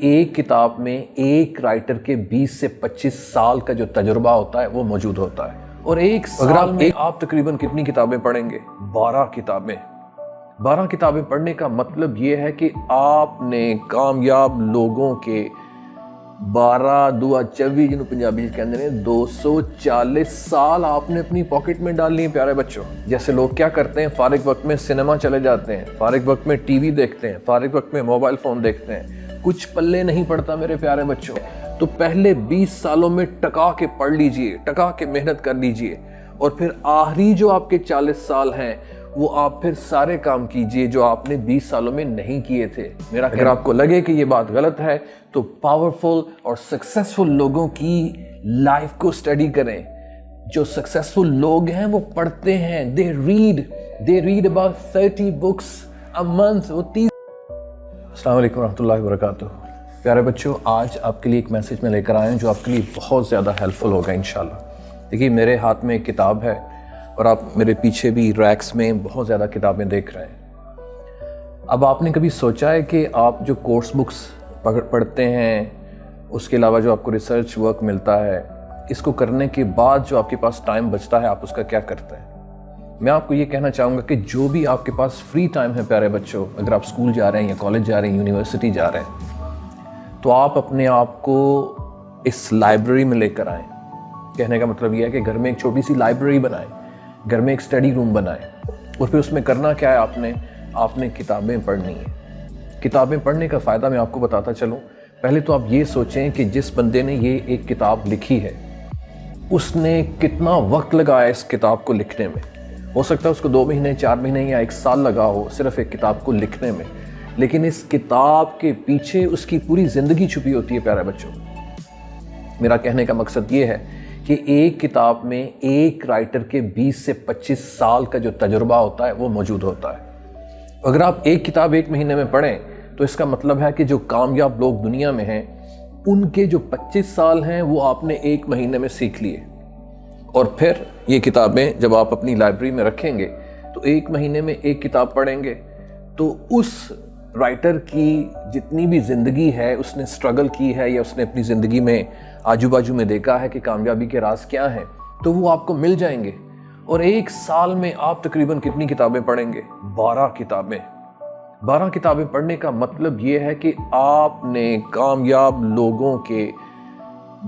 ایک کتاب میں ایک رائٹر کے 20 سے 25 سال کا جو تجربہ ہوتا ہے وہ موجود ہوتا ہے، اور ایک سال میں آپ تقریباً کتنی کتابیں پڑھیں گے؟ 12 کتابیں۔ 12 کتابیں پڑھنے کا مطلب یہ ہے کہ آپ نے کامیاب لوگوں کے 12 دوا 24 جنہوں پنجابی کہتے ہیں 240 سال آپ نے اپنی پاکٹ میں ڈالنی ہے پیارے بچوں۔ جیسے لوگ کیا کرتے ہیں، فارغ وقت میں سنیما چلے جاتے ہیں، فارغ وقت میں ٹی وی دیکھتے ہیں، فارغ وقت میں موبائل فون دیکھتے ہیں، کچھ پلے نہیں پڑتا میرے پیارے بچوں۔ تو پہلے 20 سالوں میں ٹکا کے پڑھ لیجئے، ٹکا کے محنت کر لیجئے، اور پھر آخری جو آپ کے 40 سال ہیں وہ آپ پھر سارے کام کیجئے جو آپ نے 20 سالوں میں نہیں کیے تھے۔ اگر آپ کو لگے کہ یہ بات غلط ہے تو پاورفل اور سکسیسفل لوگوں کی لائف کو سٹڈی کریں۔ جو سکسیسفل لوگ ہیں وہ پڑھتے ہیں، they read about 30 books a month۔ السلام علیکم ورحمۃ اللہ وبرکاتہ۔ پیارے بچوں، آج آپ کے لیے ایک میسیج میں لے کر آیا ہوں جو آپ کے لیے بہت زیادہ ہیلپفل ہوگا انشاءاللہ۔ دیکھیے، میرے ہاتھ میں ایک کتاب ہے اور آپ میرے پیچھے بھی ریکس میں بہت زیادہ کتابیں دیکھ رہے ہیں۔ اب آپ نے کبھی سوچا ہے کہ آپ جو کورس بکس پڑھتے ہیں، اس کے علاوہ جو آپ کو ریسرچ ورک ملتا ہے، اس کو کرنے کے بعد جو آپ کے پاس ٹائم بچتا ہے آپ اس کا کیا کرتے ہیں؟ میں آپ کو یہ کہنا چاہوں گا کہ جو بھی آپ کے پاس فری ٹائم ہے پیارے بچوں، اگر آپ اسکول جا رہے ہیں یا کالج جا رہے ہیں، یونیورسٹی جا رہے ہیں، تو آپ اپنے آپ کو اس لائبریری میں لے کر آئیں۔ کہنے کا مطلب یہ ہے کہ گھر میں ایک چھوٹی سی لائبریری بنائیں، گھر میں ایک اسٹڈی روم بنائیں، اور پھر اس میں کرنا کیا ہے، آپ نے کتابیں پڑھنی ہیں۔ کتابیں پڑھنے کا فائدہ میں آپ کو بتاتا چلوں۔ پہلے تو آپ یہ سوچیں کہ جس بندے نے یہ ایک کتاب لکھی ہے اس نے کتنا وقت لگایا اس کتاب کو لکھنے میں۔ ہو سکتا ہے اس کو 2 مہینے، 4 مہینے یا 1 سال لگا ہو صرف ایک کتاب کو لکھنے میں، لیکن اس کتاب کے پیچھے اس کی پوری زندگی چھپی ہوتی ہے پیارے بچوں۔ میرا کہنے کا مقصد یہ ہے کہ ایک کتاب میں ایک رائٹر کے 20 سے 25 سال کا جو تجربہ ہوتا ہے وہ موجود ہوتا ہے۔ اگر آپ ایک کتاب 1 مہینے میں پڑھیں تو اس کا مطلب ہے کہ جو کامیاب لوگ دنیا میں ہیں ان کے جو 25 سال ہیں وہ آپ نے 1 مہینے میں سیکھ لیے، اور پھر یہ کتابیں جب آپ اپنی لائبریری میں رکھیں گے تو 1 مہینے میں ایک کتاب پڑھیں گے تو اس رائٹر کی جتنی بھی زندگی ہے، اس نے سٹرگل کی ہے یا اس نے اپنی زندگی میں آجو باجو میں دیکھا ہے کہ کامیابی کے راز کیا ہیں، تو وہ آپ کو مل جائیں گے۔ اور 1 سال میں آپ تقریباً کتنی کتابیں پڑھیں گے؟ 12 کتابیں۔ 12 کتابیں پڑھنے کا مطلب یہ ہے کہ آپ نے کامیاب لوگوں کے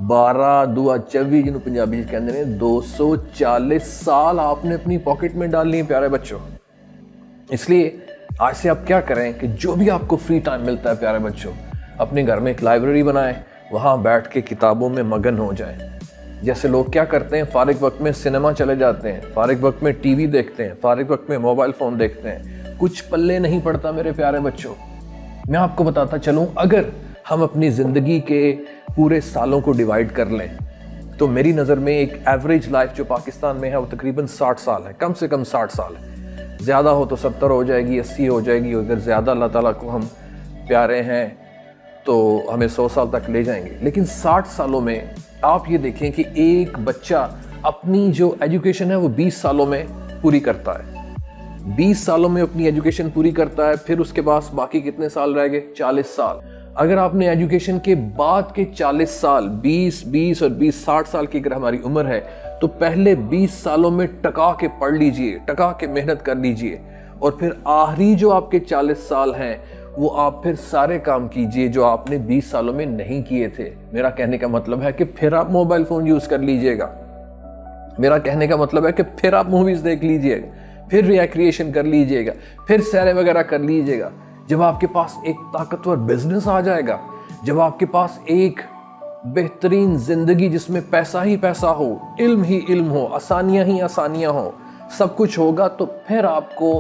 12 دوا 24 جنہوں پنجابی کہتے ہیں 240 سال آپ نے اپنی پاکٹ میں ڈالنی ہے پیارے بچوں۔ اس لیے آج سے آپ کیا کریں کہ جو بھی آپ کو فری ٹائم ملتا ہے پیارے بچوں، اپنے گھر میں ایک لائبریری بنائیں، وہاں بیٹھ کے کتابوں میں مگن ہو جائیں۔ جیسے لوگ کیا کرتے ہیں، فارغ وقت میں سنیما چلے جاتے ہیں، فارغ وقت میں ٹی وی دیکھتے ہیں، فارغ وقت میں موبائل فون دیکھتے ہیں، کچھ پلے نہیں پڑتا میرے پیارے بچوں۔ میں آپ کو بتاتا چلوں، اگر ہم اپنی زندگی کے پورے سالوں کو ڈیوائیڈ کر لیں تو میری نظر میں ایک ایوریج لائف جو پاکستان میں ہے وہ تقریباً 60 سال ہے، کم سے کم 60 سال ہے۔ زیادہ ہو تو 70 ہو جائے گی، 80 ہو جائے گی، اگر زیادہ اللہ تعالیٰ کو ہم پیارے ہیں تو ہمیں 100 سال تک لے جائیں گے۔ لیکن 60 سالوں میں آپ یہ دیکھیں کہ ایک بچہ اپنی جو ایجوکیشن ہے وہ 20 سالوں میں پوری کرتا ہے۔ 20 سالوں میں اپنی ایجوکیشن پوری کرتا ہے، پھر اس کے بعد باقی کتنے سال رہ گئے؟ 40 سال۔ اگر آپ نے ایجوکیشن کے بعد کے 40 سال، 20 اور 20 60 سال کی اگر ہماری عمر ہے تو پہلے 20 سالوں میں ٹکا کے پڑھ لیجئے، ٹکا کے محنت کر لیجئے، اور پھر آخری جو آپ کے 40 سال ہیں وہ آپ پھر سارے کام کیجئے جو آپ نے 20 سالوں میں نہیں کیے تھے۔ میرا کہنے کا مطلب ہے کہ پھر آپ موبائل فون یوز کر لیجئے گا، میرا کہنے کا مطلب ہے کہ پھر آپ موویز دیکھ لیجئے گا، پھر ریکریشن کر لیجئے گا، پھر سیرے وغیرہ کر لیجئے گا۔ جب آپ کے پاس ایک طاقتور بزنس آ جائے گا، جب آپ کے پاس ایک بہترین زندگی جس میں پیسہ ہی پیسہ ہو، علم ہی علم ہو، آسانیاں ہی آسانیاں ہوں، سب کچھ ہوگا، تو پھر آپ کو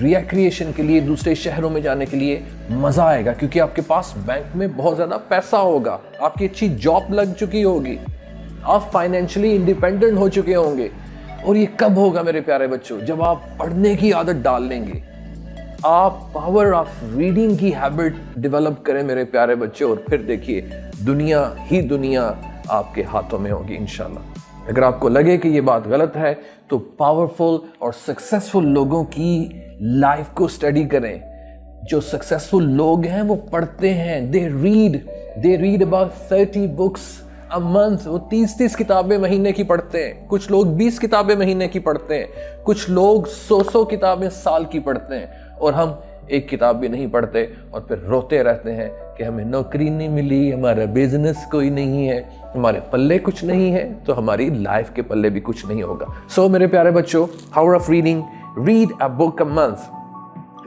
ریکریشن کے لیے دوسرے شہروں میں جانے کے لیے مزہ آئے گا، کیونکہ آپ کے پاس بینک میں بہت زیادہ پیسہ ہوگا، آپ کی اچھی جاب لگ چکی ہوگی، آپ فائنینشلی انڈیپینڈنٹ ہو چکے ہوں گے۔ اور یہ کب ہوگا میرے پیارے بچوں؟ جب آپ پڑھنے کی عادت ڈال لیں گے، آپ پاور آف ریڈنگ کی ہیبٹ ڈیولپ کریں میرے پیارے بچے، اور پھر دیکھیے دنیا ہی دنیا آپ کے ہاتھوں میں ہوگی انشاءاللہ۔ اگر آپ کو لگے کہ یہ بات غلط ہے تو پاورفل اور سکسیسفل لوگوں کی لائف کو سٹڈی کریں۔ جو سکسیسفل لوگ ہیں وہ پڑھتے ہیں. they read about 30 books a month. وہ 30 کتابیں مہینے کی پڑھتے ہیں. کچھ لوگ 20 کتابیں مہینے کی پڑھتے ہیں. کچھ لوگ 100 کتابیں سال کی پڑھتے ہیں. اور ہم ایک کتاب بھی نہیں پڑھتے اور پھر روتے رہتے ہیں کہ ہمیں نوکری نہیں ملی, ہمارا بزنس کوئی نہیں ہے, ہمارے پلے کچھ نہیں ہے, تو ہماری لائف کے پلے بھی کچھ نہیں ہوگا. سو میرے پیارے بچوں, power of reading, read a book a month.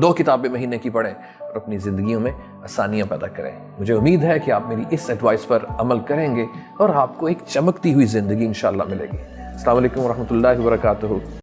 2 کتابیں مہینے کی پڑھیں اور اپنی زندگیوں میں آسانیاں پیدا کریں. مجھے امید ہے کہ آپ میری اس ایڈوائس پر عمل کریں گے اور آپ کو ایک چمکتی ہوئی زندگی انشاءاللہ ملے گی. السلام علیکم ورحمۃ اللہ وبرکاتہ.